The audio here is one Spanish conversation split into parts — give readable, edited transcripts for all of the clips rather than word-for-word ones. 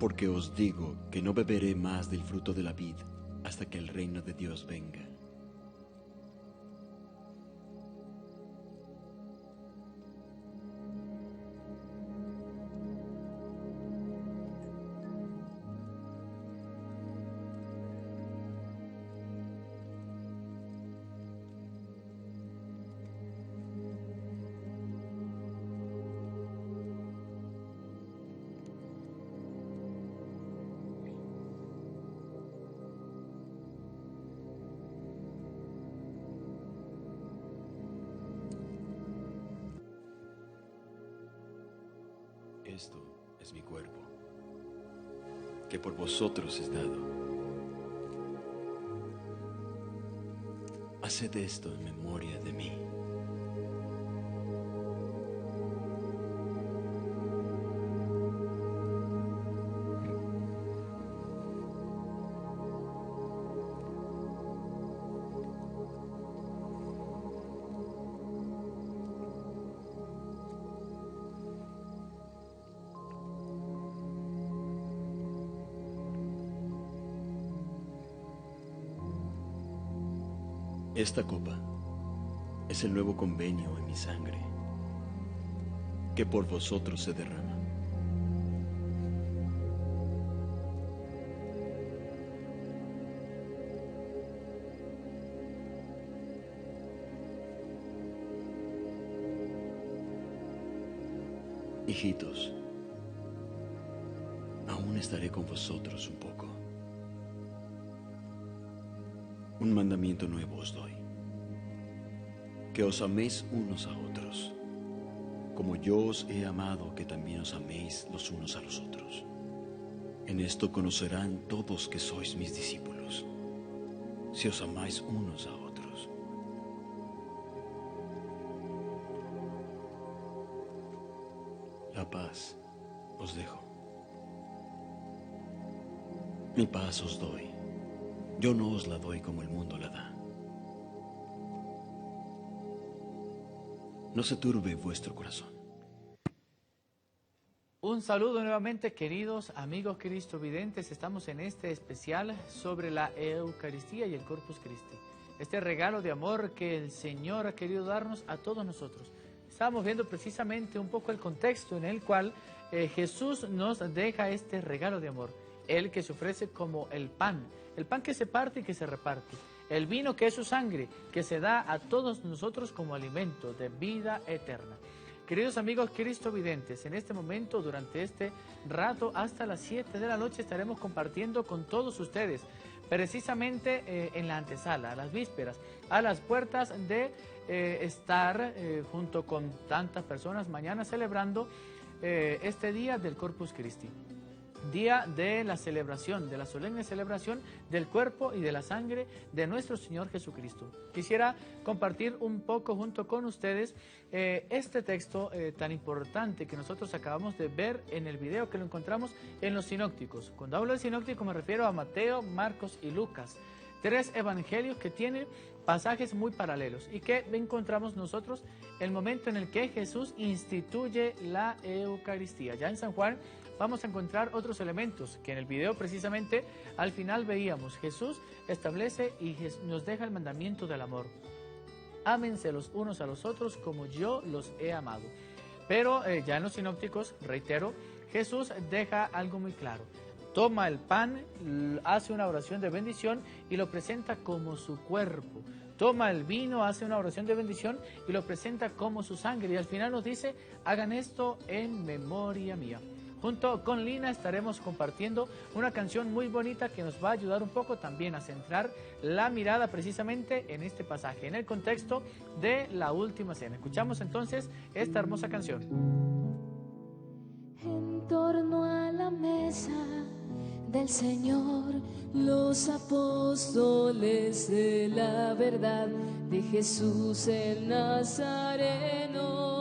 Porque os digo que no beberé más del fruto de la vid hasta que el reino de Dios venga. Esto es mi cuerpo, que por vosotros es dado. Haced esto en memoria de mí. Esta copa es el nuevo convenio en mi sangre, que por vosotros se derrama. Hijitos, aún estaré con vosotros un poco. Un mandamiento nuevo os doy, que os améis unos a otros, como yo os he amado, que también os améis los unos a los otros. En esto conocerán todos que sois mis discípulos, si os amáis unos a otros. La paz os dejo, mi paz os doy. Yo no os la doy como el mundo la da. No se turbe vuestro corazón. Un saludo nuevamente, queridos amigos cristovidentes. Estamos en este especial sobre la Eucaristía y el Corpus Christi. Este regalo de amor que el Señor ha querido darnos a todos nosotros. Estamos viendo precisamente un poco el contexto en el cual Jesús nos deja este regalo de amor. Él que se ofrece como el pan que se parte y que se reparte. El vino que es su sangre, que se da a todos nosotros como alimento de vida eterna. Queridos amigos cristovidentes, en este momento, durante este rato, hasta las 7 de la noche, estaremos compartiendo con todos ustedes, precisamente en la antesala, a las vísperas, a las puertas de estar junto con tantas personas mañana celebrando este día del Corpus Christi. Día de la celebración, de la solemne celebración del cuerpo y de la sangre de nuestro Señor Jesucristo. Quisiera compartir un poco junto con ustedes este texto tan importante que nosotros acabamos de ver en el video, que lo encontramos en los sinópticos. Cuando hablo de sinóptico me refiero a Mateo, Marcos y Lucas. 3 evangelios que tienen pasajes muy paralelos y que encontramos nosotros el momento en el que Jesús instituye la Eucaristía. Ya en San Juan vamos a encontrar otros elementos que en el video precisamente al final veíamos. Jesús establece y nos deja el mandamiento del amor. Ámense los unos a los otros como yo los he amado. Pero ya en los sinópticos, reitero, Jesús deja algo muy claro. Toma el pan, hace una oración de bendición y lo presenta como su cuerpo. Toma el vino, hace una oración de bendición y lo presenta como su sangre. Y al final nos dice, hagan esto en memoria mía. Junto con Lina estaremos compartiendo una canción muy bonita que nos va a ayudar un poco también a centrar la mirada precisamente en este pasaje, en el contexto de la última cena. Escuchamos entonces esta hermosa canción. En torno a la mesa del Señor, los apóstoles de la verdad de Jesús el Nazareno.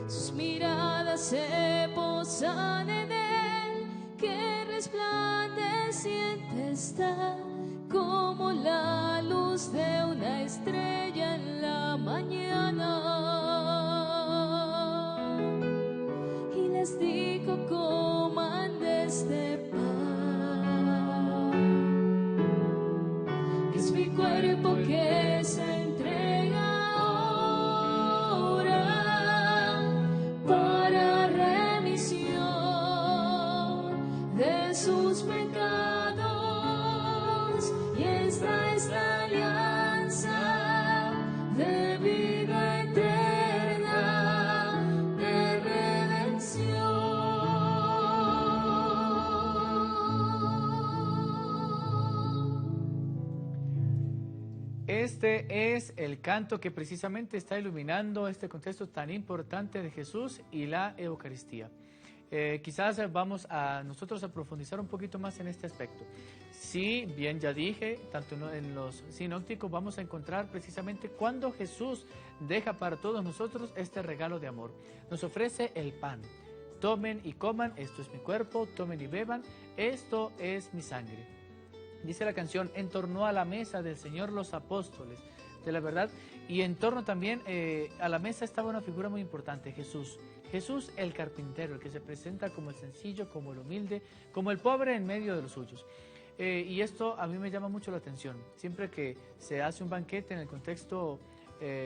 Sus miradas se posan en él, que resplandeciente está como la luz de una estrella en la mañana. este es el canto que precisamente está iluminando este contexto tan importante de Jesús y la Eucaristía. Quizás vamos a nosotros a profundizar un poquito más en este aspecto. Sí, bien ya dije, tanto en los sinópticos vamos a encontrar precisamente cuando Jesús deja para todos nosotros este regalo de amor. Nos ofrece el pan. Tomen y coman, esto es mi cuerpo, tomen y beban, esto es mi sangre. Dice la canción, en torno a la mesa del Señor los apóstoles de la verdad, y en torno también a la mesa estaba una figura muy importante, Jesús. Jesús el carpintero, el que se presenta como el sencillo, como el humilde, como el pobre en medio de los suyos. Y esto a mí me llama mucho la atención. Siempre que se hace un banquete en el contexto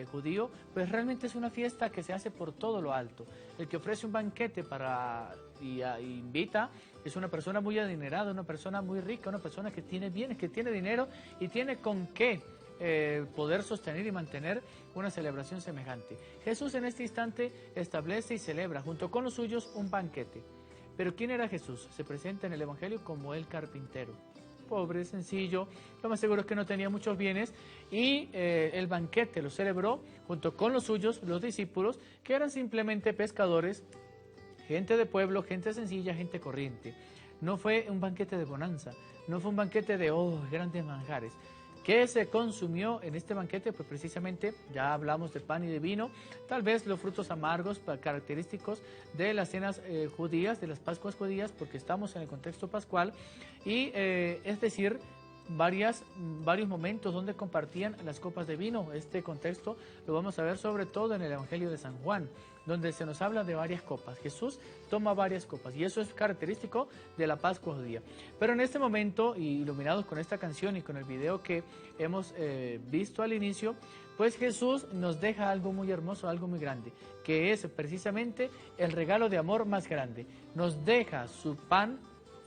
judío, pues realmente es una fiesta que se hace por todo lo alto. El que ofrece un banquete y invita es una persona muy adinerada, una persona muy rica, una persona que tiene bienes, que tiene dinero y tiene con qué poder sostener y mantener una celebración semejante. Jesús en este instante establece y celebra junto con los suyos un banquete. Pero ¿quién era Jesús? Se presenta en el Evangelio como el carpintero. Pobre, sencillo, lo más seguro es que no tenía muchos bienes y el banquete lo celebró junto con los suyos, los discípulos, que eran simplemente pescadores, gente de pueblo, gente sencilla, gente corriente. No fue un banquete de bonanza, no fue un banquete de grandes manjares. ¿Qué se consumió en este banquete? Pues precisamente ya hablamos de pan y de vino, tal vez los frutos amargos característicos de las cenas judías, de las Pascuas judías, porque estamos en el contexto pascual, y es decir, varios momentos donde compartían las copas de vino. Este contexto lo vamos a ver sobre todo en el Evangelio de San Juan, donde se nos habla de varias copas. Jesús toma varias copas y eso es característico de la Pascua judía. Pero en este momento, iluminados con esta canción y con el video que hemos visto al inicio, pues Jesús nos deja algo muy hermoso, algo muy grande, que es precisamente el regalo de amor más grande. Nos deja su pan.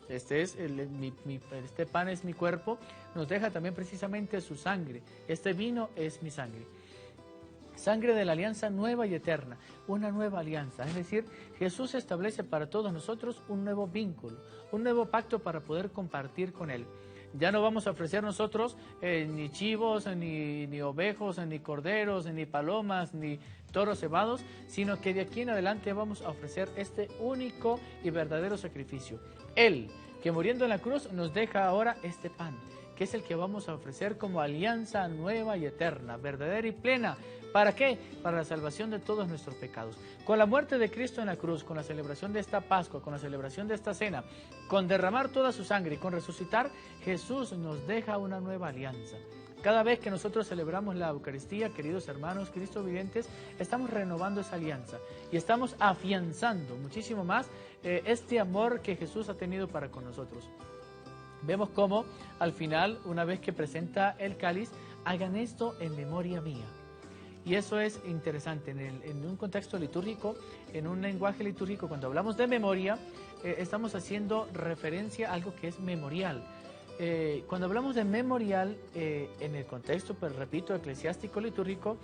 Este pan es mi cuerpo, nos deja también precisamente su sangre. Este vino es mi sangre. Sangre de la alianza nueva y eterna, una nueva alianza. Es decir, Jesús establece para todos nosotros un nuevo vínculo, un nuevo pacto para poder compartir con Él. Ya no vamos a ofrecer nosotros ni chivos, ni ovejos, ni corderos, ni palomas, ni toros cebados, sino que de aquí en adelante vamos a ofrecer este único y verdadero sacrificio. Él, que muriendo en la cruz nos deja ahora este pan, que es el que vamos a ofrecer como alianza nueva y eterna, verdadera y plena. ¿Para qué? Para la salvación de todos nuestros pecados. Con la muerte de Cristo en la cruz, con la celebración de esta Pascua, con la celebración de esta cena, con derramar toda su sangre y con resucitar, Jesús nos deja una nueva alianza. Cada vez que nosotros celebramos la Eucaristía, queridos hermanos cristovidentes, estamos renovando esa alianza y estamos afianzando muchísimo más este amor que Jesús ha tenido para con nosotros. Vemos cómo al final, una vez que presenta el cáliz, hagan esto en memoria mía. Y eso es interesante, en un contexto litúrgico, en un lenguaje litúrgico, cuando hablamos de memoria, estamos haciendo referencia a algo que es memorial. Cuando hablamos de memorial, en el contexto, pues repito, eclesiástico litúrgico,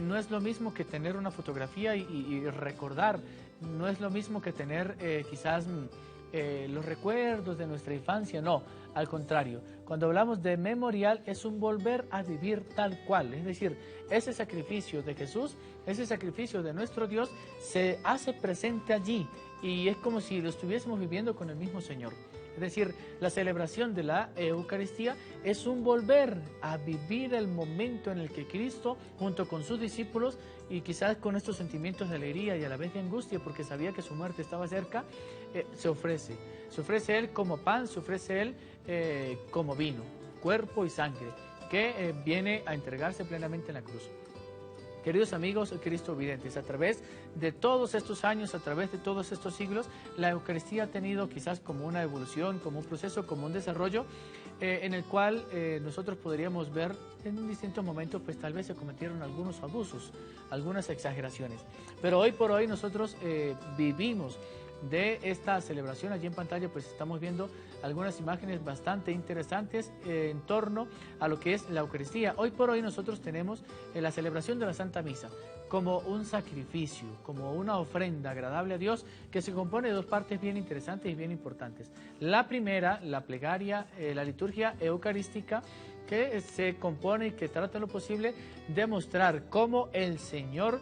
no es lo mismo que tener una fotografía y recordar, no es lo mismo que tener quizás los recuerdos de nuestra infancia, no, al contrario. Cuando hablamos de memorial es un volver a vivir tal cual, es decir, ese sacrificio de Jesús, ese sacrificio de nuestro Dios se hace presente allí y es como si lo estuviésemos viviendo con el mismo Señor. Es decir, la celebración de la Eucaristía es un volver a vivir el momento en el que Cristo, junto con sus discípulos, y quizás con estos sentimientos de alegría y a la vez de angustia, porque sabía que su muerte estaba cerca, se ofrece. Se ofrece Él como pan, se ofrece Él como vino, cuerpo y sangre, que viene a entregarse plenamente en la cruz. Queridos amigos cristovidentes, a través de todos estos años, a través de todos estos siglos, la Eucaristía ha tenido quizás como una evolución, como un proceso, como un desarrollo, en el cual nosotros podríamos ver en distintos momentos, pues tal vez se cometieron algunos abusos, algunas exageraciones. Pero hoy por hoy nosotros vivimos de esta celebración. Allí en pantalla pues estamos viendo algunas imágenes bastante interesantes en torno a lo que es la Eucaristía. Hoy por hoy nosotros tenemos la celebración de la Santa Misa como un sacrificio, como una ofrenda agradable a Dios, que se compone de dos partes bien interesantes y bien importantes. La primera, la plegaria, la liturgia eucarística, que se compone y que trata lo posible de mostrar cómo el Señor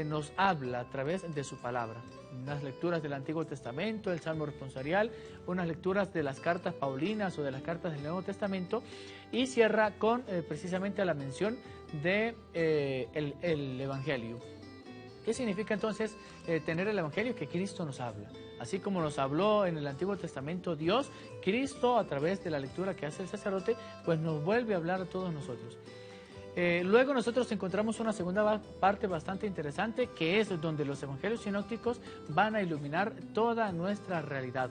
nos habla a través de su palabra. Unas lecturas del Antiguo Testamento, el Salmo responsorial, unas lecturas de las cartas paulinas o de las cartas del Nuevo Testamento, y cierra con precisamente la mención de el Evangelio. ¿Qué significa entonces tener el Evangelio? Que Cristo nos habla. Así como nos habló en el Antiguo Testamento Dios, Cristo, a través de la lectura que hace el sacerdote, pues nos vuelve a hablar a todos nosotros. Luego nosotros encontramos una segunda parte bastante interesante, que es donde los evangelios sinópticos van a iluminar toda nuestra realidad.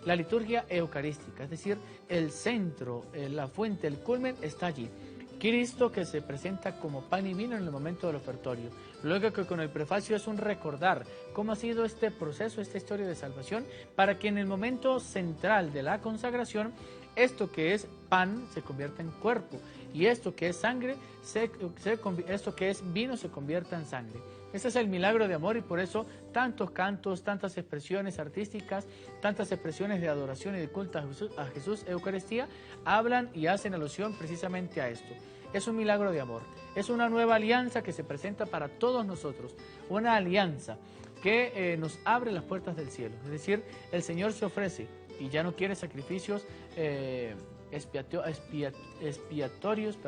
La liturgia eucarística, es decir, el centro, la fuente, el culmen está allí. Cristo, que se presenta como pan y vino en el momento del ofertorio. Luego, que con el prefacio es un recordar cómo ha sido este proceso, esta historia de salvación, para que en el momento central de la consagración, esto que es pan se convierta en cuerpo, y esto que es sangre, esto que es vino se convierta en sangre. Ese es el milagro de amor, y por eso tantos cantos, tantas expresiones artísticas, tantas expresiones de adoración y de culto a Jesús, Eucaristía, hablan y hacen alusión precisamente a esto. Es un milagro de amor, es una nueva alianza que se presenta para todos nosotros, una alianza que nos abre las puertas del cielo. Es decir, el Señor se ofrece y ya no quiere sacrificios expiatorios,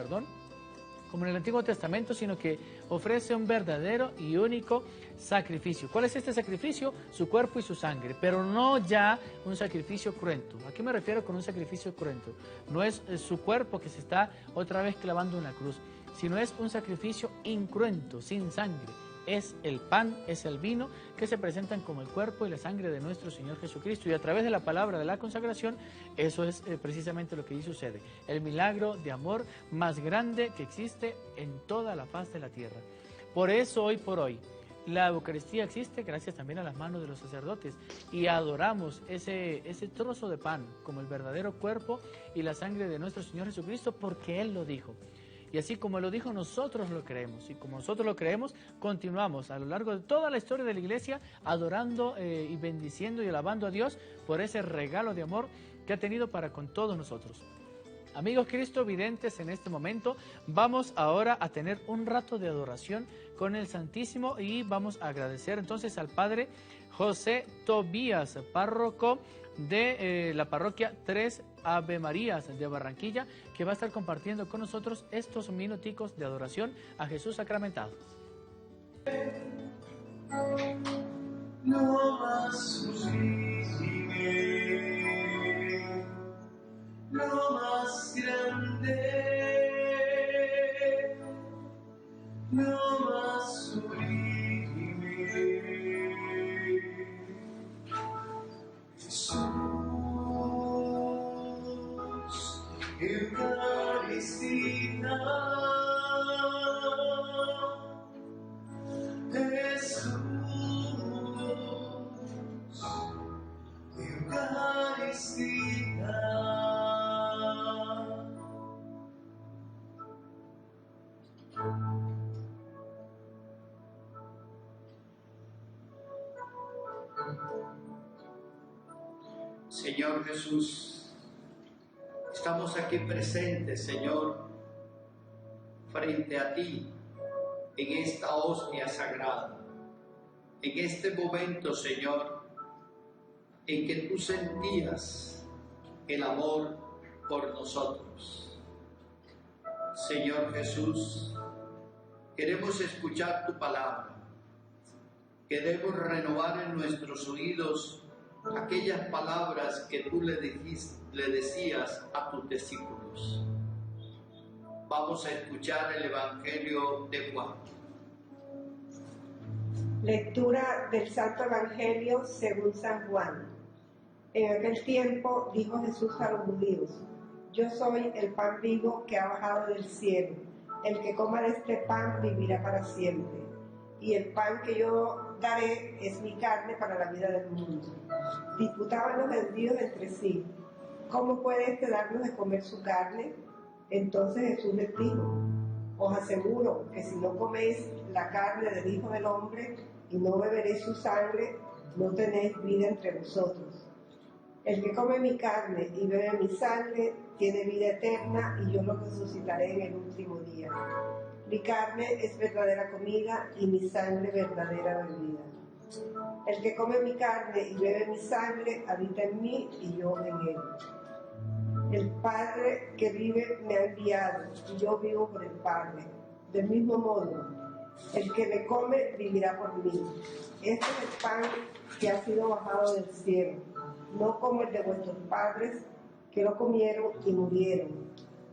como en el Antiguo Testamento, sino que ofrece un verdadero y único sacrificio. ¿Cuál es este sacrificio? Su cuerpo y su sangre, pero no ya un sacrificio cruento. ¿A qué me refiero con un sacrificio cruento? No es su cuerpo que se está otra vez clavando en la cruz, sino es un sacrificio incruento, sin sangre. Es el pan, es el vino, que se presentan como el cuerpo y la sangre de nuestro Señor Jesucristo. Y a través de la palabra de la consagración, eso es precisamente lo que allí sucede. El milagro de amor más grande que existe en toda la faz de la tierra. Por eso, hoy por hoy, la Eucaristía existe gracias también a las manos de los sacerdotes. Y adoramos ese trozo de pan como el verdadero cuerpo y la sangre de nuestro Señor Jesucristo, porque Él lo dijo. Y así como lo dijo, nosotros lo creemos. Y como nosotros lo creemos, continuamos a lo largo de toda la historia de la Iglesia adorando y bendiciendo y alabando a Dios por ese regalo de amor que ha tenido para con todos nosotros. Amigos Cristo videntes, en este momento vamos ahora a tener un rato de adoración con el Santísimo, y vamos a agradecer entonces al Padre José Tobías, párroco de la parroquia 3 Ave Marías de Barranquilla, que va a estar compartiendo con nosotros estos minuticos de adoración a Jesús sacramentado. No más sublime, no más grande, no más sublime. Jesús, Eucaristía, Jesús, Eucaristía. Señor Jesús, estamos aquí presentes, Señor, frente a ti, en esta hostia sagrada, en este momento, Señor, en que tú sentías el amor por nosotros. Señor Jesús, queremos escuchar tu palabra, queremos renovar en nuestros oídos aquellas palabras que tú le decías a tus discípulos. Vamos a escuchar el Evangelio de Juan. Lectura del Santo Evangelio según San Juan. En aquel tiempo dijo Jesús a los judíos: Yo soy el pan vivo que ha bajado del cielo. El que coma de este pan vivirá para siempre. Y el pan que yo daré es mi carne para la vida del mundo. Disputaban los judíos entre sí: ¿Cómo puede este darnos de comer su carne? Entonces Jesús les dijo: Os aseguro que si no coméis la carne del Hijo del Hombre y no beberéis su sangre, no tenéis vida entre vosotros. El que come mi carne y bebe mi sangre tiene vida eterna y yo lo resucitaré en el último día. Mi carne es verdadera comida y mi sangre verdadera bebida. El que come mi carne y bebe mi sangre habita en mí y yo en él. El Padre que vive me ha enviado y yo vivo por el Padre. Del mismo modo, el que me come vivirá por mí. Este es el pan que ha sido bajado del cielo, no como el de vuestros padres que lo comieron y murieron.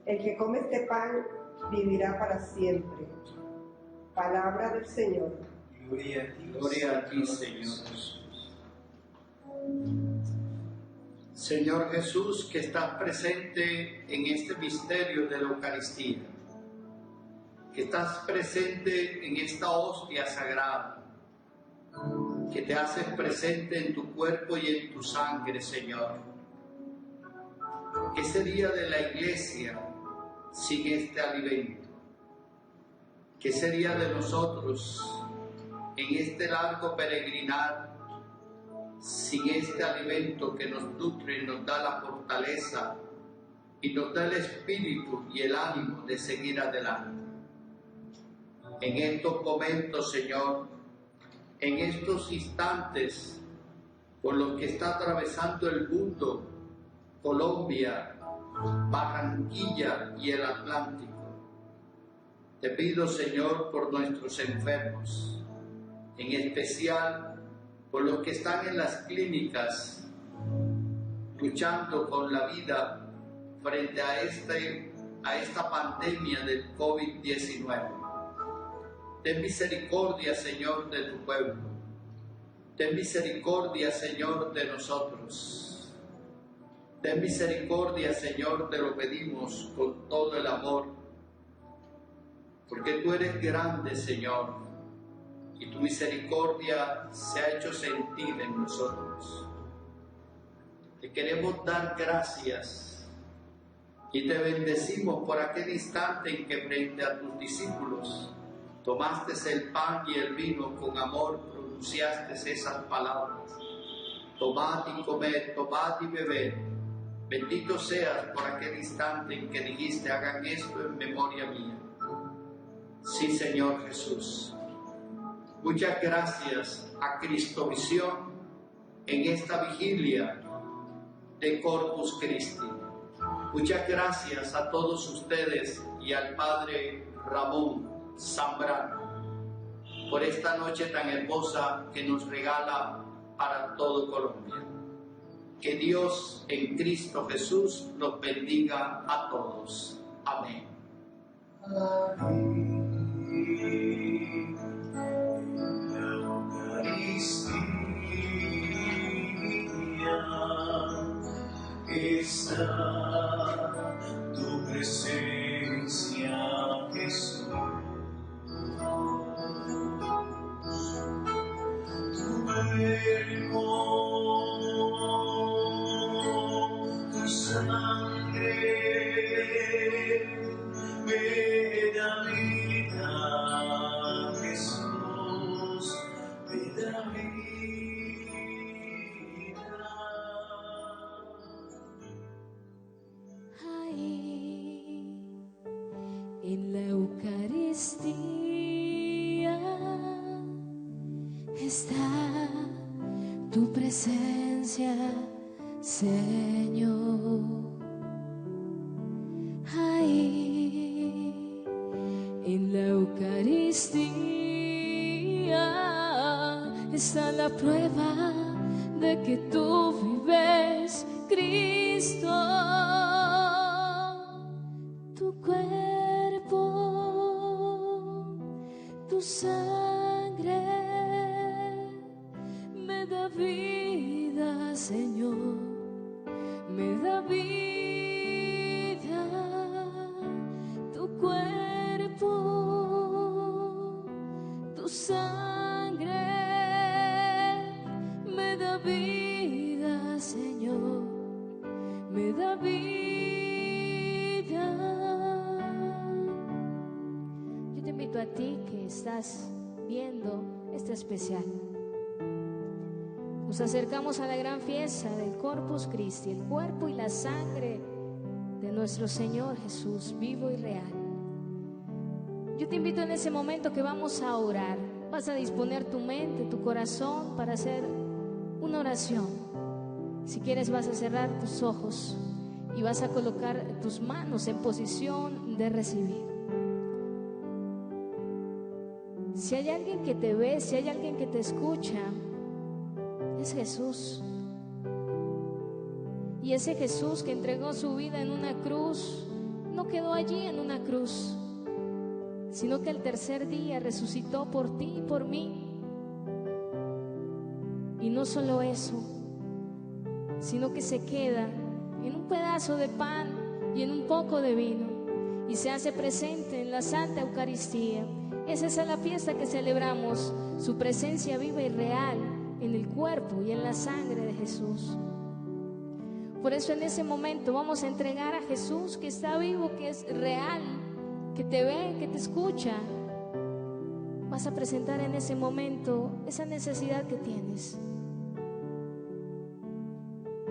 El que come este pan vivirá para siempre. Palabra del Señor. Gloria a ti, Señor Jesús. Señor Jesús, que estás presente en este misterio de la Eucaristía, que estás presente en esta hostia sagrada, que te haces presente en tu cuerpo y en tu sangre, Señor. ¿Qué sería de la iglesia sin este alimento? ¿Qué sería de nosotros en este largo peregrinar sin este alimento que nos nutre y nos da la fortaleza y nos da el espíritu y el ánimo de seguir adelante? En estos momentos, Señor, en estos instantes por los que está atravesando el mundo, Colombia, Barranquilla y el Atlántico, te pido, Señor, por nuestros enfermos, en especial por los que están en las clínicas luchando con la vida frente a esta pandemia del COVID-19. Ten misericordia, Señor, de tu pueblo. Ten misericordia, Señor, de nosotros. Ten misericordia, Señor, te lo pedimos con todo el amor, porque tú eres grande, Señor, y tu misericordia se ha hecho sentir en nosotros. Te queremos dar gracias y te bendecimos por aquel instante en que frente a tus discípulos tomaste el pan y el vino con amor, pronunciaste esas palabras: tomad y comed, tomad y bebed. Bendito seas por aquel instante en que dijiste: hagan esto en memoria mía. Sí, Señor Jesús. Muchas gracias a Cristovisión en esta vigilia de Corpus Christi. Muchas gracias a todos ustedes y al Padre Ramón Zambrano por esta noche tan hermosa que nos regala para todo Colombia. Que Dios en Cristo Jesús los bendiga a todos. Amén. Está tu presencia, Jesús. Tu cuerpo, tu sangre me da vida, Jesús, me da vida. En la Eucaristía está tu presencia, Señor. Ahí, en la Eucaristía está la prueba de que tú vives, Cristo. Tu cuerpo, tu sangre me da vida, Señor, me da vida. Tu cuerpo, tu sangre me da vida, Señor, me da vida. Yo te invito a ti que estás viendo este especial Nos acercamos a la gran fiesta del Corpus Christi, el cuerpo y la sangre de nuestro Señor Jesús, vivo y real. Yo te invito en ese momento que vamos a orar. Vas a disponer tu mente, tu corazón para hacer una oración. Si quieres vas a cerrar tus ojos y vas a colocar tus manos en posición de recibir. Si hay alguien que te ve, si hay alguien que te escucha, es Jesús. Y ese Jesús que entregó su vida en una cruz, no quedó allí en una cruz, sino que el tercer día resucitó por ti y por mí. Y no solo eso, sino que se queda en un pedazo de pan y en un poco de vino y se hace presente en la Santa Eucaristía. Esa es la fiesta que celebramos, su presencia viva y real en el cuerpo y en la sangre de Jesús. Por eso en ese momento vamos a entregar a Jesús, que está vivo, que es real, que te ve, que te escucha. Vas a presentar en ese momento esa necesidad que tienes.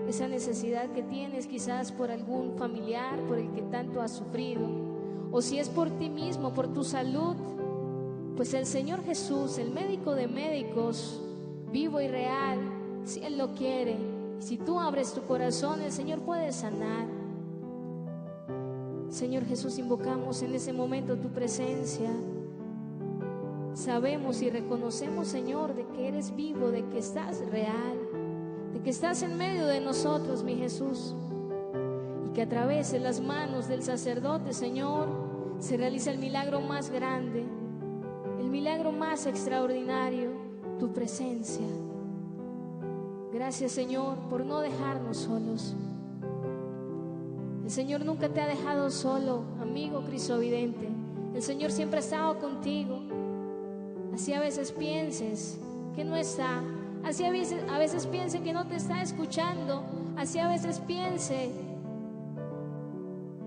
Esa necesidad que tienes quizás por algún familiar por el que tanto has sufrido, o si es por ti mismo, por tu salud, pues el Señor Jesús, el médico de médicos, vivo y real, si Él lo quiere, si tú abres tu corazón, el Señor puede sanar. Señor Jesús, invocamos en ese momento tu presencia. Sabemos y reconocemos, Señor, de que eres vivo, de que estás real, de que estás en medio de nosotros, mi Jesús, y que a través de las manos del sacerdote, Señor, se realiza el milagro más grande, el milagro más extraordinario, tu presencia. Gracias, Señor, por no dejarnos solos. El Señor nunca te ha dejado solo, amigo cristovidente. El Señor siempre ha estado contigo. Así a veces pienses que no está, así a veces piense que no te está escuchando, así a veces piense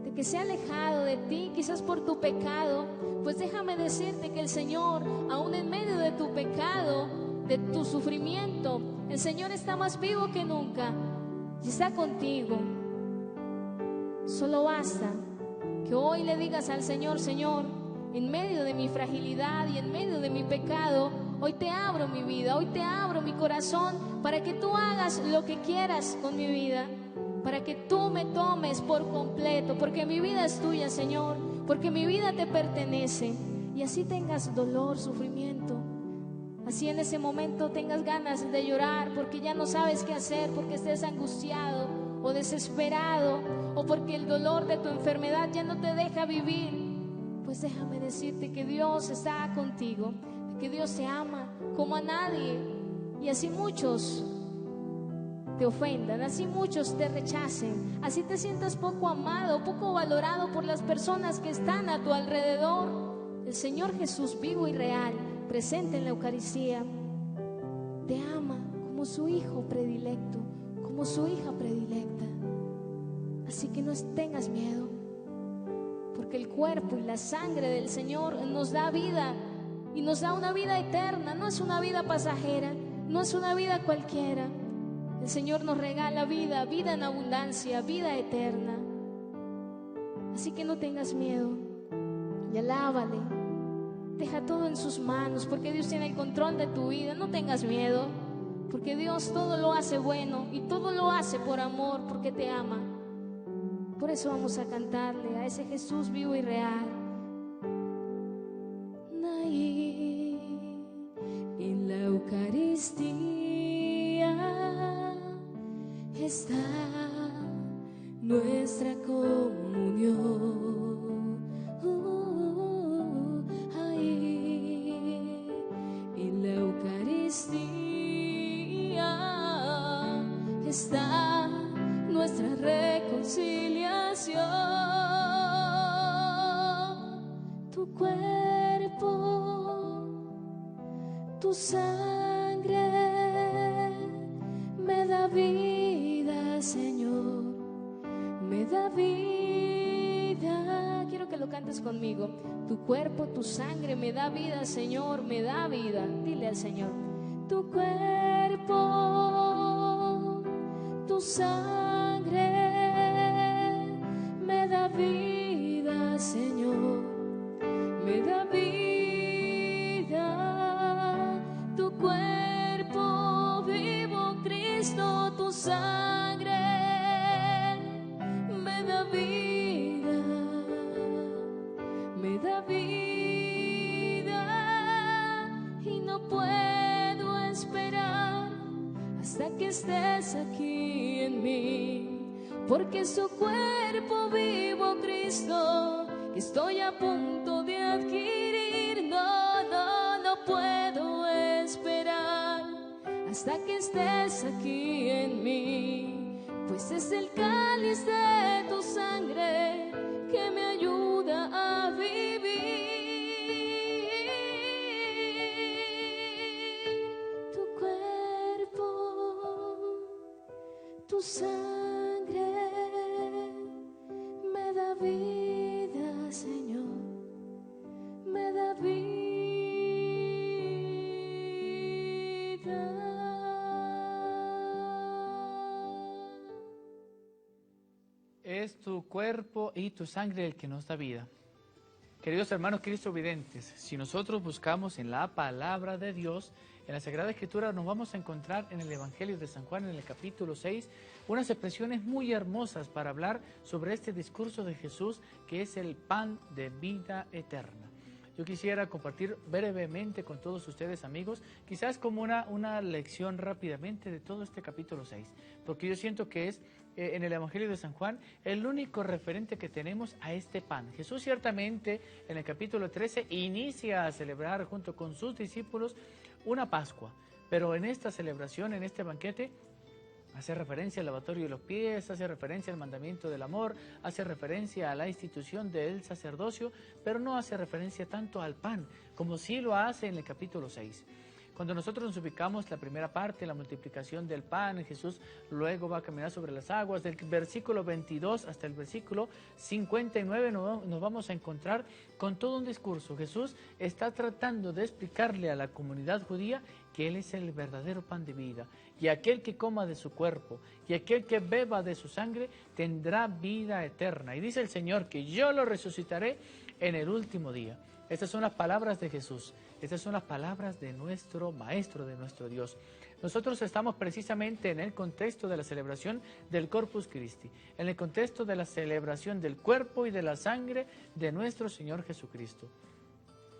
de que se ha alejado de ti, quizás por tu pecado. Pues déjame decirte que el Señor, aún en medio de tu pecado, de tu sufrimiento, el Señor está más vivo que nunca y está contigo. Solo basta que hoy le digas al Señor: Señor, en medio de mi fragilidad y en medio de mi pecado, hoy te abro mi vida, hoy te abro mi corazón para que tú hagas lo que quieras con mi vida, para que tú me tomes por completo, porque mi vida es tuya, Señor, porque mi vida te pertenece. Y así tengas dolor, sufrimiento, así en ese momento tengas ganas de llorar porque ya no sabes qué hacer, porque estés angustiado o desesperado, o porque el dolor de tu enfermedad ya no te deja vivir, pues déjame decirte que Dios está contigo, que Dios te ama como a nadie. Y así muchos te ofendan, así muchos te rechacen, así te sientas poco amado, poco valorado por las personas que están a tu alrededor, el Señor Jesús vivo y real, presente en la Eucaristía, te ama como su hijo predilecto, como su hija predilecta. Así que no tengas miedo, porque el cuerpo y la sangre del Señor nos da vida y nos da una vida eterna. No es una vida pasajera, no es una vida cualquiera. El Señor nos regala vida, vida en abundancia, vida eterna. Así que no tengas miedo y alábale. Deja todo en sus manos, porque Dios tiene el control de tu vida. No tengas miedo, porque Dios todo lo hace bueno y todo lo hace por amor, porque te ama. Por eso vamos a cantarle a ese Jesús vivo y real. Ahí en la Eucaristía está nuestra comunión. Ahí en la Eucaristía está nuestra reconciliación. Tu cuerpo, tu sangre me da vida, Señor, me da vida. Quiero que lo cantes conmigo. Tu cuerpo, tu sangre me da vida, Señor, me da vida. Dile al Señor: tu cuerpo, sangre me da vida, Señor, me da vida. Tu cuerpo vivo, Cristo, tu sangre me da vida, me da vida. Y no puedo esperar hasta que estés aquí en mí, porque es tu cuerpo vivo, Cristo, que estoy a punto de adquirir. No puedo esperar hasta que estés aquí en mí, pues es el cáliz de tu sangre que me ayuda a vivir. Tu cuerpo, tu sangre me da vida, Señor, me da vida. Es tu cuerpo y tu sangre el que nos da vida. Queridos hermanos cristovidentes, si nosotros buscamos en la palabra de Dios, en la Sagrada Escritura, nos vamos a encontrar en el Evangelio de San Juan, en el capítulo 6, unas expresiones muy hermosas para hablar sobre este discurso de Jesús, que es el pan de vida eterna. Yo quisiera compartir brevemente con todos ustedes, amigos, quizás como una lección rápidamente de todo este capítulo 6, porque yo siento que es en el Evangelio de San Juan el único referente que tenemos a este pan. Jesús ciertamente en el capítulo 13 inicia a celebrar junto con sus discípulos una Pascua, pero en esta celebración, en este banquete, hace referencia al lavatorio de los pies, hace referencia al mandamiento del amor, hace referencia a la institución del sacerdocio, pero no hace referencia tanto al pan, como sí lo hace en el capítulo 6. Cuando nosotros nos ubicamos la primera parte, la multiplicación del pan, Jesús luego va a caminar sobre las aguas. Del versículo 22 hasta el versículo 59 nos vamos a encontrar con todo un discurso. Jesús está tratando de explicarle a la comunidad judía que Él es el verdadero pan de vida, y aquel que coma de su cuerpo y aquel que beba de su sangre tendrá vida eterna. Y dice el Señor que yo lo resucitaré en el último día. Estas son las palabras de Jesús, estas son las palabras de nuestro Maestro, de nuestro Dios. Nosotros estamos precisamente en el contexto de la celebración del Corpus Christi, en el contexto de la celebración del cuerpo y de la sangre de nuestro Señor Jesucristo.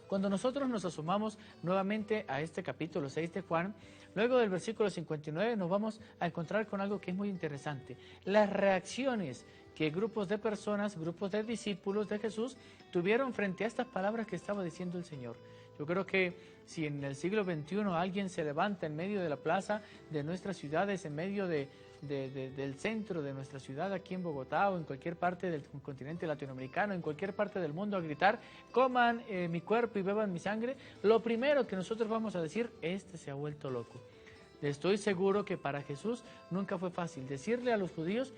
Cuando nosotros nos asomamos nuevamente a este capítulo 6 de Juan, luego del versículo 59 nos vamos a encontrar con algo que es muy interesante. Las reacciones que grupos de personas, grupos de discípulos de Jesús tuvieron frente a estas palabras que estaba diciendo el Señor. Yo creo que si en el siglo XXI alguien se levanta en medio de la plaza de nuestras ciudades, en medio del centro de nuestra ciudad, aquí en Bogotá o en cualquier parte del continente latinoamericano, en cualquier parte del mundo, a gritar, coman mi cuerpo y beban mi sangre, lo primero que nosotros vamos a decir, este se ha vuelto loco. Estoy seguro que para Jesús nunca fue fácil decirle a los judíos,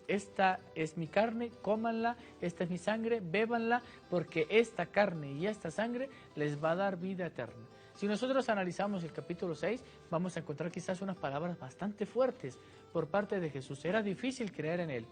esta es mi carne, cómanla, esta es mi sangre, bébanla, porque esta carne y esta sangre les va a dar vida eterna. Si nosotros analizamos el capítulo 6, vamos a encontrar quizás unas palabras bastante fuertes por parte de Jesús. Era difícil creer en Él.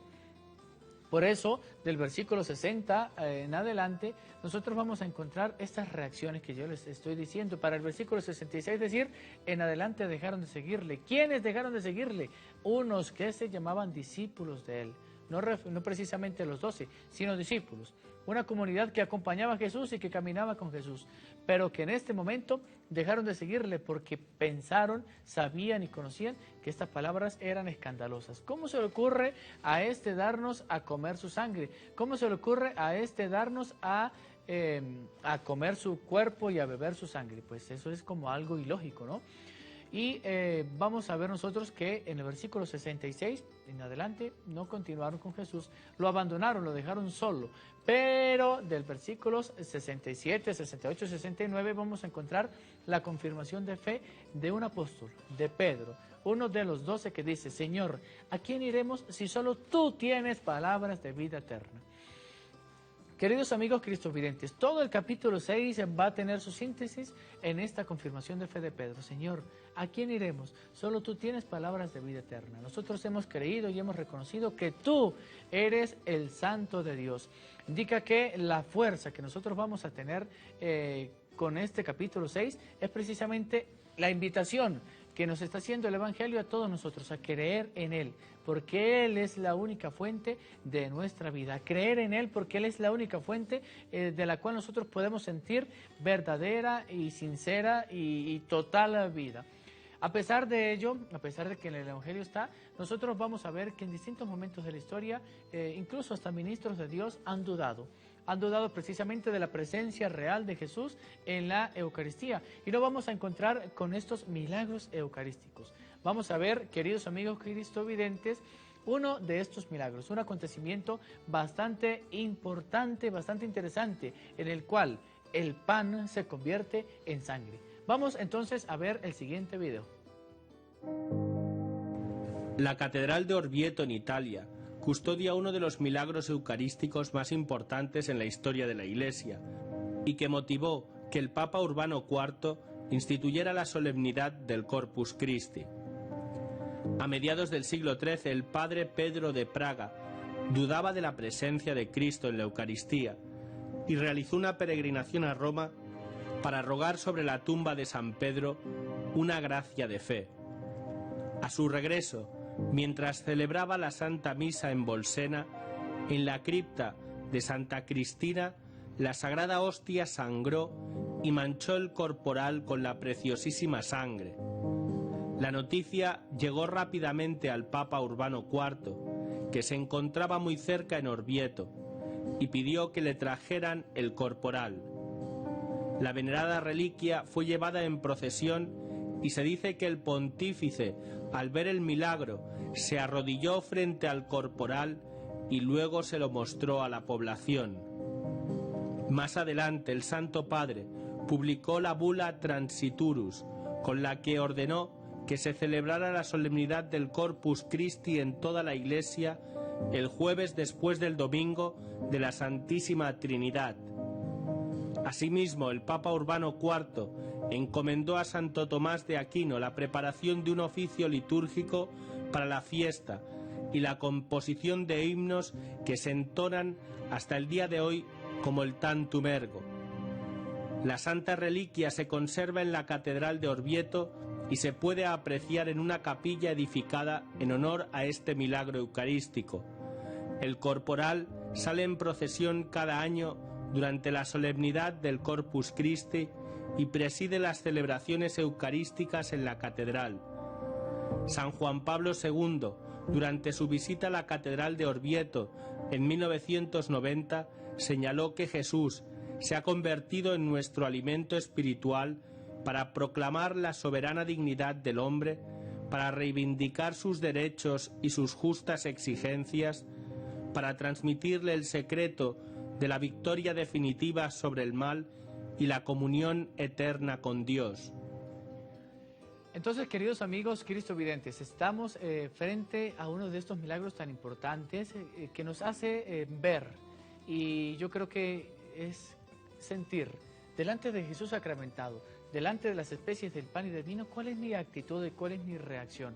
Por eso, del versículo 60 en adelante, nosotros vamos a encontrar estas reacciones que yo les estoy diciendo. Para el versículo 66 decir, en adelante dejaron de seguirle. ¿Quiénes dejaron de seguirle? Unos que se llamaban discípulos de Él. No precisamente los 12, sino discípulos. Una comunidad que acompañaba a Jesús y que caminaba con Jesús, pero que en este momento dejaron de seguirle porque pensaron, sabían y conocían que estas palabras eran escandalosas. ¿Cómo se le ocurre a este darnos a comer su sangre? ¿Cómo se le ocurre a este darnos a comer su cuerpo y a beber su sangre? Pues eso es como algo ilógico, ¿no? Y vamos a ver nosotros que en el versículo 66 en adelante no continuaron con Jesús, lo abandonaron, lo dejaron solo. Pero del versículos 67, 68, 69 vamos a encontrar la confirmación de fe de un apóstol, de Pedro, uno de los 12 que dice, Señor, ¿a quién iremos si solo tú tienes palabras de vida eterna? Queridos amigos cristovidentes, todo el capítulo 6 va a tener su síntesis en esta confirmación de fe de Pedro. Señor, ¿a quién iremos? Solo tú tienes palabras de vida eterna. Nosotros hemos creído y hemos reconocido que tú eres el Santo de Dios. Indica que la fuerza que nosotros vamos a tener con este capítulo 6 es precisamente la invitación que nos está haciendo el Evangelio a todos nosotros, a creer en Él, porque Él es la única fuente de nuestra vida, a creer en Él porque Él es la única fuente de la cual nosotros podemos sentir verdadera y sincera y total vida. A pesar de ello, a pesar de que en el Evangelio está, nosotros vamos a ver que en distintos momentos de la historia, incluso hasta ministros de Dios han dudado precisamente de la presencia real de Jesús en la Eucaristía. Y lo vamos a encontrar con estos milagros eucarísticos. Vamos a ver, queridos amigos cristovidentes, uno de estos milagros, un acontecimiento bastante importante, bastante interesante, en el cual el pan se convierte en sangre. Vamos entonces a ver el siguiente video. La Catedral de Orvieto en Italia custodia uno de los milagros eucarísticos más importantes en la historia de la Iglesia y que motivó que el Papa Urbano IV instituyera la solemnidad del Corpus Christi. A mediados del siglo XIII, el padre Pedro de Praga dudaba de la presencia de Cristo en la Eucaristía y realizó una peregrinación a Roma para rogar sobre la tumba de San Pedro una gracia de fe. A su regreso, mientras celebraba la Santa Misa en Bolsena, en la cripta de Santa Cristina, la Sagrada Hostia sangró y manchó el corporal con la preciosísima sangre. La noticia llegó rápidamente al Papa Urbano IV, que se encontraba muy cerca en Orvieto, y pidió que le trajeran el corporal. La venerada reliquia fue llevada en procesión y se dice que el pontífice, al ver el milagro, se arrodilló frente al corporal y luego se lo mostró a la población. Más adelante, el Santo Padre publicó la bula Transiturus, con la que ordenó que se celebrara la solemnidad del Corpus Christi en toda la Iglesia el jueves después del domingo de la Santísima Trinidad. Asimismo, el Papa Urbano IV encomendó a Santo Tomás de Aquino la preparación de un oficio litúrgico para la fiesta y la composición de himnos que se entonan hasta el día de hoy como el Tantum Ergo. La Santa Reliquia se conserva en la Catedral de Orvieto y se puede apreciar en una capilla edificada en honor a este milagro eucarístico. El corporal sale en procesión cada año durante la solemnidad del Corpus Christi y preside las celebraciones eucarísticas en la catedral. San Juan Pablo II, durante su visita a la Catedral de Orvieto en 1990, señaló que Jesús se ha convertido en nuestro alimento espiritual para proclamar la soberana dignidad del hombre, para reivindicar sus derechos y sus justas exigencias, para transmitirle el secreto de la victoria definitiva sobre el mal y la comunión eterna con Dios. Entonces, queridos amigos cristovidentes, estamos frente a uno de estos milagros tan importantes que nos hace ver, y yo creo que es sentir, delante de Jesús sacramentado, delante de las especies del pan y del vino, cuál es mi actitud y cuál es mi reacción.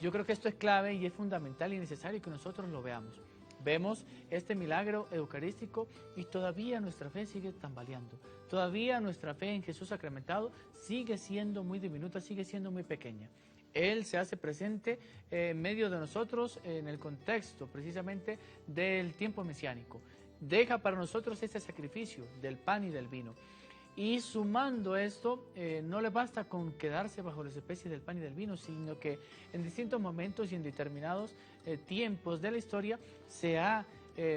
Yo creo que esto es clave y es fundamental y necesario que nosotros lo veamos. Vemos este milagro eucarístico y todavía nuestra fe sigue tambaleando. Todavía nuestra fe en Jesús sacramentado sigue siendo muy diminuta, sigue siendo muy pequeña. Él se hace presente en medio de nosotros en el contexto precisamente del tiempo mesiánico. Deja para nosotros este sacrificio del pan y del vino. Y sumando esto, no le basta con quedarse bajo las especies del pan y del vino, sino que en distintos momentos y en determinados tiempos de la historia se ha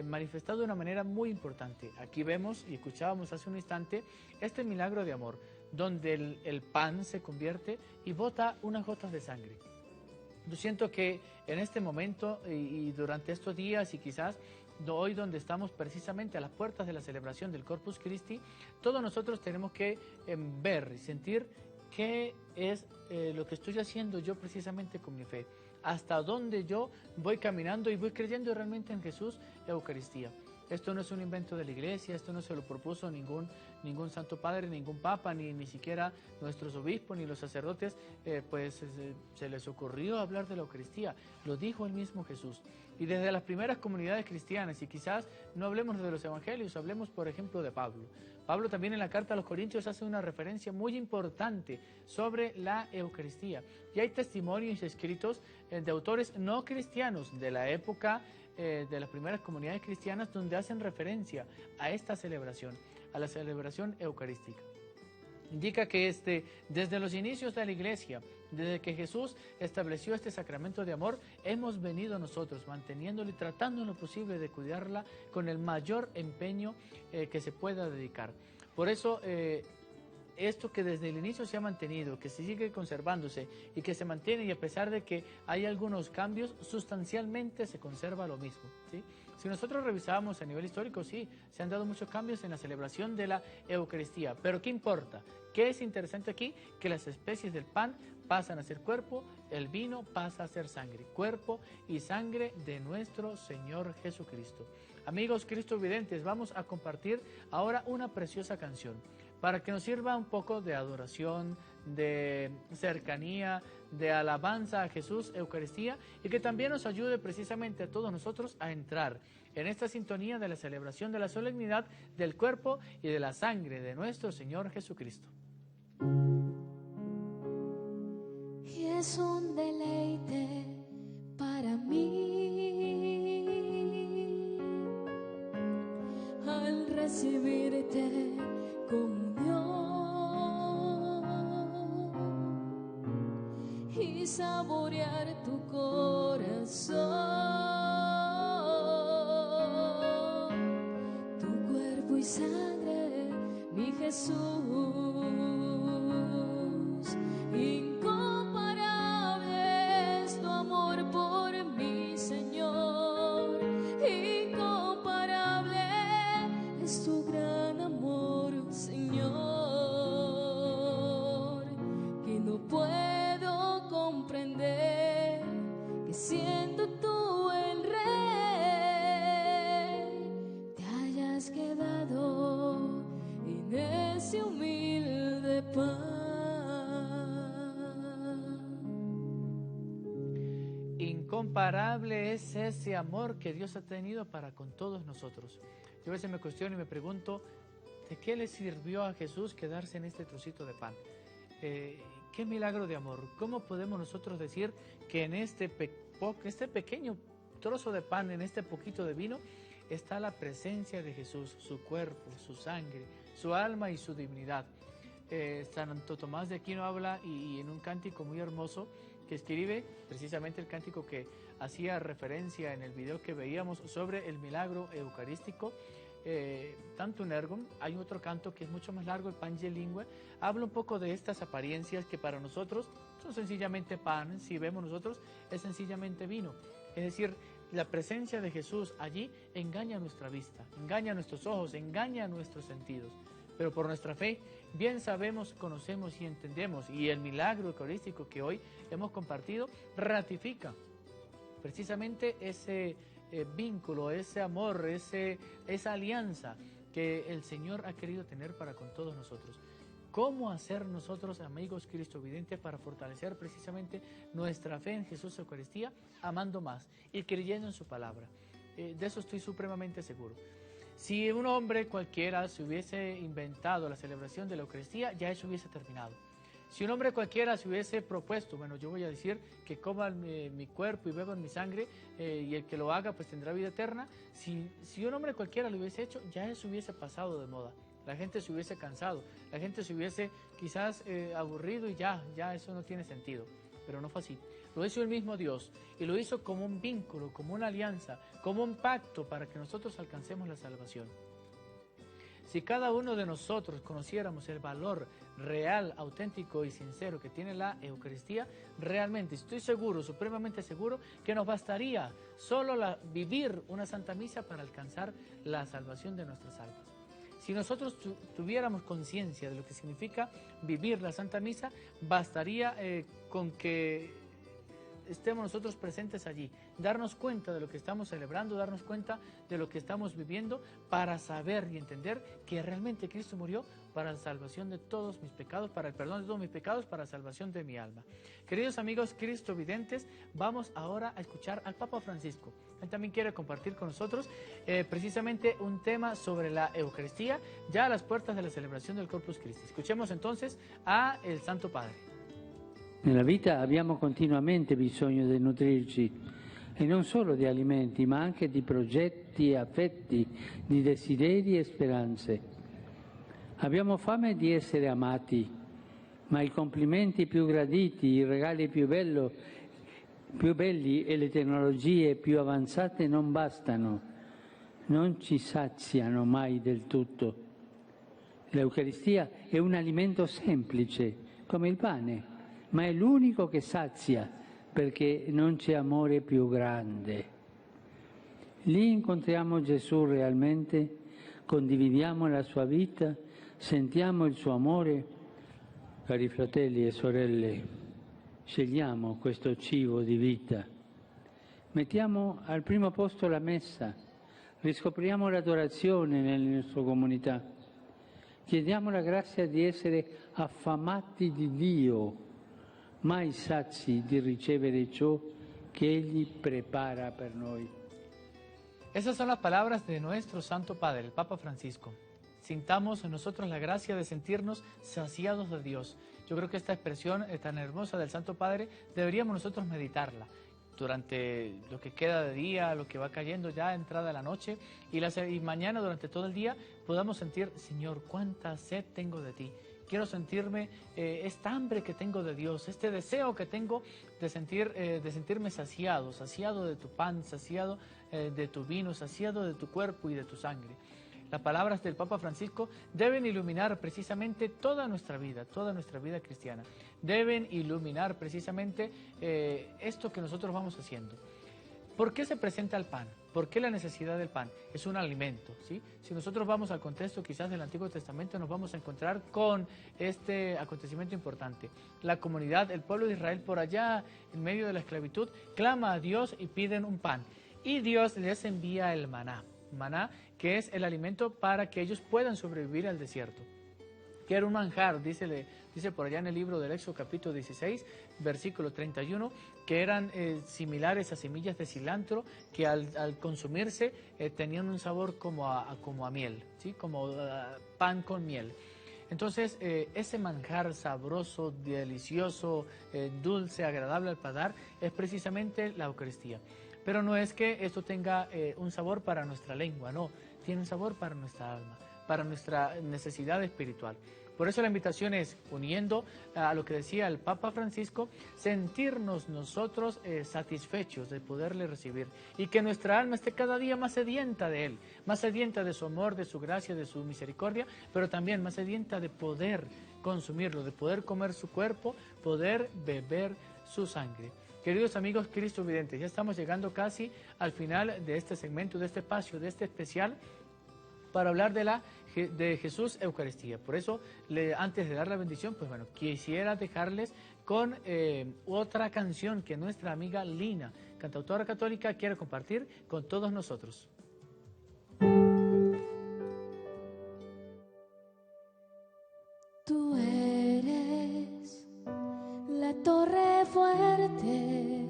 manifestado de una manera muy importante. Aquí vemos y escuchábamos hace un instante este milagro de amor, donde el pan se convierte y bota unas gotas de sangre. Yo siento que en este momento y durante estos días y quizás hoy donde estamos precisamente a las puertas de la celebración del Corpus Christi, todos nosotros tenemos que ver y sentir qué es lo que estoy haciendo yo precisamente con mi fe, hasta dónde yo voy caminando y voy creyendo realmente en Jesús Eucaristía. Esto no es un invento de la iglesia, esto no se lo propuso ningún santo padre, ningún papa, ni siquiera nuestros obispos, ni los sacerdotes, se les ocurrió hablar de la Eucaristía, lo dijo el mismo Jesús. Y desde las primeras comunidades cristianas, y quizás no hablemos de los evangelios, hablemos por ejemplo de Pablo. Pablo también en la carta a los Corintios hace una referencia muy importante sobre la Eucaristía. Y hay testimonios escritos de autores no cristianos de la época de las primeras comunidades cristianas donde hacen referencia a esta celebración, a la celebración eucarística. Indica que desde los inicios de la iglesia, desde que Jesús estableció este sacramento de amor, hemos venido nosotros manteniéndolo y tratando en lo posible de cuidarla con el mayor empeño que se pueda dedicar. Por eso, esto que desde el inicio se ha mantenido, que se sigue conservándose y que se mantiene, y a pesar de que hay algunos cambios, sustancialmente se conserva lo mismo, ¿sí? Si nosotros revisamos a nivel histórico, sí, se han dado muchos cambios en la celebración de la Eucaristía, pero ¿qué importa? ¿Qué es interesante aquí? Que las especies del pan pasan a ser cuerpo, el vino pasa a ser sangre, cuerpo y sangre de nuestro Señor Jesucristo. Amigos cristovidentes, vamos a compartir ahora una preciosa canción para que nos sirva un poco de adoración, de cercanía, de alabanza a Jesús, Eucaristía, y que también nos ayude precisamente a todos nosotros a entrar en esta sintonía de la celebración de la solemnidad del cuerpo y de la sangre de nuestro Señor Jesucristo. Y es un deleite para mí al recibirte comunión y saborear tu corazón, tu cuerpo y sangre, mi Jesús. Incomparable es tu amor por mi Señor, incomparable es tu gran amor, Señor, que no puedo comprender, que siendo tú el Rey, te hayas quedado en ese humilde pan. Incomparable es ese amor que Dios ha tenido para con todos nosotros. Yo a veces me cuestiono y me pregunto, ¿de qué le sirvió a Jesús quedarse en este trocito de pan? Qué milagro de amor. ¿Cómo podemos nosotros decir que en este pequeño trozo de pan, en este poquito de vino, está la presencia de Jesús, su cuerpo, su sangre, su alma y su divinidad? Santo Tomás de Aquino habla y en un cántico muy hermoso que escribe, precisamente el cántico que hacía referencia en el video que veíamos sobre el milagro eucarístico, Tantum Ergum. Hay otro canto que es mucho más largo, el Pange Lingue, habla un poco de estas apariencias que para nosotros son sencillamente pan, si vemos nosotros es sencillamente vino. Es decir, la presencia de Jesús allí engaña nuestra vista, engaña nuestros ojos, engaña nuestros sentidos. Pero por nuestra fe, bien sabemos, conocemos y entendemos, y el milagro eucarístico que hoy hemos compartido ratifica precisamente ese vínculo, ese amor, esa alianza que el Señor ha querido tener para con todos nosotros. ¿Cómo hacer nosotros, amigos cristovidentes, para fortalecer precisamente nuestra fe en Jesús Eucaristía? Amando más y creyendo en su palabra. De eso estoy supremamente seguro. Si un hombre cualquiera se hubiese inventado la celebración de la Eucaristía, ya eso hubiese terminado. Si un hombre cualquiera se hubiese propuesto, bueno, yo voy a decir que coman mi cuerpo y beban mi sangre, y el que lo haga pues tendrá vida eterna, si un hombre cualquiera lo hubiese hecho, ya eso hubiese pasado de moda. La gente se hubiese cansado, la gente se hubiese quizás aburrido y ya eso no tiene sentido. Pero no fue así. Lo hizo el mismo Dios y lo hizo como un vínculo, como una alianza, como un pacto para que nosotros alcancemos la salvación. Si cada uno de nosotros conociéramos el valor real, auténtico y sincero que tiene la Eucaristía, realmente estoy seguro, supremamente seguro, que nos bastaría solo vivir una Santa Misa para alcanzar la salvación de nuestras almas. Si nosotros tuviéramos conciencia de lo que significa vivir la Santa Misa, bastaría con que estemos nosotros presentes allí, darnos cuenta de lo que estamos celebrando, darnos cuenta de lo que estamos viviendo, para saber y entender que realmente Cristo murió para la salvación de todos mis pecados, para el perdón de todos mis pecados, para la salvación de mi alma. Queridos amigos cristovidentes, vamos ahora a escuchar al Papa Francisco. Él también quiere compartir con nosotros precisamente un tema sobre la Eucaristía, ya a las puertas de la celebración del Corpus Christi. Escuchemos entonces a el Santo Padre. Nella vita abbiamo continuamente bisogno di nutrirci, e non solo di alimenti, ma anche di progetti, affetti, di desideri e speranze. Abbiamo fame di essere amati, ma i complimenti più graditi, i regali più belli e le tecnologie più avanzate non bastano, non ci saziano mai del tutto. L'Eucaristia è un alimento semplice, come il pane, ma è l'unico che sazia, perché non c'è amore più grande. Lì incontriamo Gesù realmente, condividiamo la sua vita, sentiamo il suo amore. Cari fratelli e sorelle, scegliamo questo cibo di vita. Mettiamo al primo posto la messa, riscopriamo l'adorazione nelle nostre comunità. Chiediamo la grazia di essere affamati di Dio, mai sazi di ricevere ciò che Egli prepara per noi. Esas son las palabras de nuestro Santo Padre, el Papa Francisco. Sintamos en nosotros la gracia de sentirnos saciados de Dios. Yo creo que esta expresión tan hermosa del Santo Padre deberíamos nosotros meditarla durante lo que queda de día, lo que va cayendo ya entrada la noche, y mañana durante todo el día podamos sentir: Señor, cuánta sed tengo de ti. Quiero sentirme, esta hambre que tengo de Dios, este deseo que tengo de sentirme saciado de tu pan, saciado de tu vino, saciado de tu cuerpo y de tu sangre. Las palabras del Papa Francisco deben iluminar precisamente toda nuestra vida cristiana. Deben iluminar precisamente esto que nosotros vamos haciendo. ¿Por qué se presenta el pan? ¿Por qué la necesidad del pan? Es un alimento, ¿sí? Si nosotros vamos al contexto quizás del Antiguo Testamento, nos vamos a encontrar con este acontecimiento importante. La comunidad, el pueblo de Israel, por allá en medio de la esclavitud, clama a Dios y piden un pan. Y Dios les envía el maná. Maná, que es el alimento para que ellos puedan sobrevivir al desierto. Que era un manjar, dice por allá en el libro del Éxodo capítulo 16, versículo 31, que eran similares a semillas de cilantro, que al consumirse tenían un sabor como a miel, ¿sí? Como pan con miel. Entonces, ese manjar sabroso, delicioso, dulce, agradable al paladar, es precisamente la Eucaristía. Pero no es que esto tenga un sabor para nuestra lengua, no, tiene un sabor para nuestra alma, para nuestra necesidad espiritual. Por eso la invitación es, uniendo a lo que decía el Papa Francisco, sentirnos nosotros satisfechos de poderle recibir, y que nuestra alma esté cada día más sedienta de Él, más sedienta de su amor, de su gracia, de su misericordia, pero también más sedienta de poder consumirlo, de poder comer su cuerpo, poder beber su sangre. Queridos amigos cristovidentes, ya estamos llegando casi al final de este segmento, de este espacio, de este especial, para hablar de Jesús Eucaristía. Por eso, antes de dar la bendición, pues bueno, quisiera dejarles con otra canción que nuestra amiga Lina, cantautora católica, quiere compartir con todos nosotros. Tú eres la torre fuerte,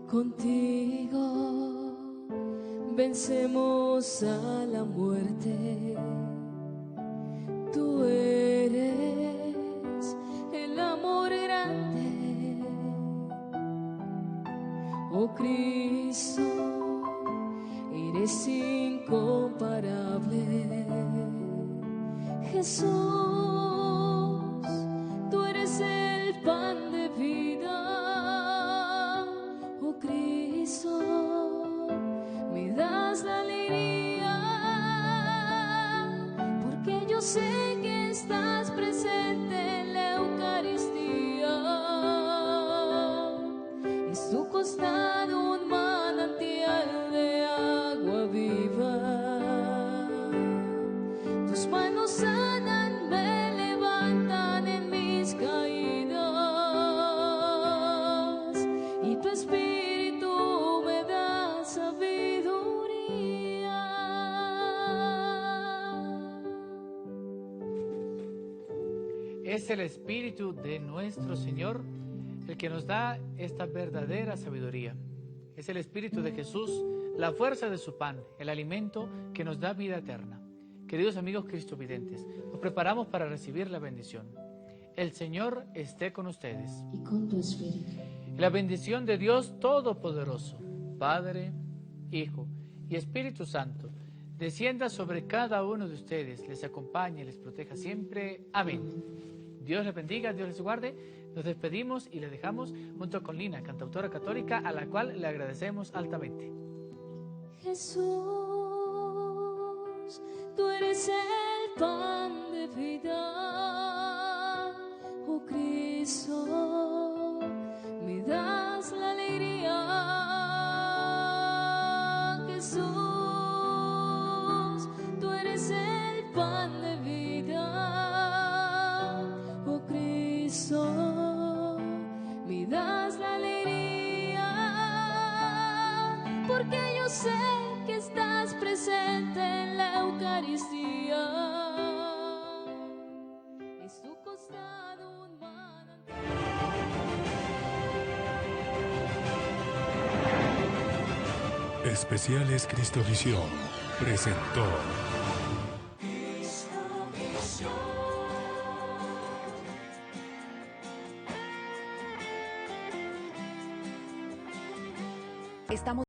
contigo vencemos a la muerte. Tú eres el amor grande, oh Cristo, eres incomparable. Jesús, tú eres el pan de vida, oh Cristo, me das la alegría, porque yo sé que estás presente en la Eucaristía. Es tu costado un manantial de agua viva, tus manos sananme Es el Espíritu de nuestro Señor el que nos da esta verdadera sabiduría. Es el Espíritu de Jesús, la fuerza de su pan, el alimento que nos da vida eterna. Queridos amigos cristovidentes, nos preparamos para recibir la bendición. El Señor esté con ustedes. Y con tu espíritu. La bendición de Dios Todopoderoso, Padre, Hijo y Espíritu Santo, descienda sobre cada uno de ustedes, les acompañe y les proteja siempre. Amén. Dios les bendiga, Dios les guarde. Nos despedimos y les dejamos junto con Lina, cantautora católica, a la cual le agradecemos altamente. Jesús, tú eres el pan de vida, oh Cristo, me das la alegría. Jesús, tú eres el pan de vida, oh Cristo, me das la alegría, porque yo sé que estás presente en la Eucaristía. Es tu costado un manantial. Especiales Cristovisión presentó. Estamos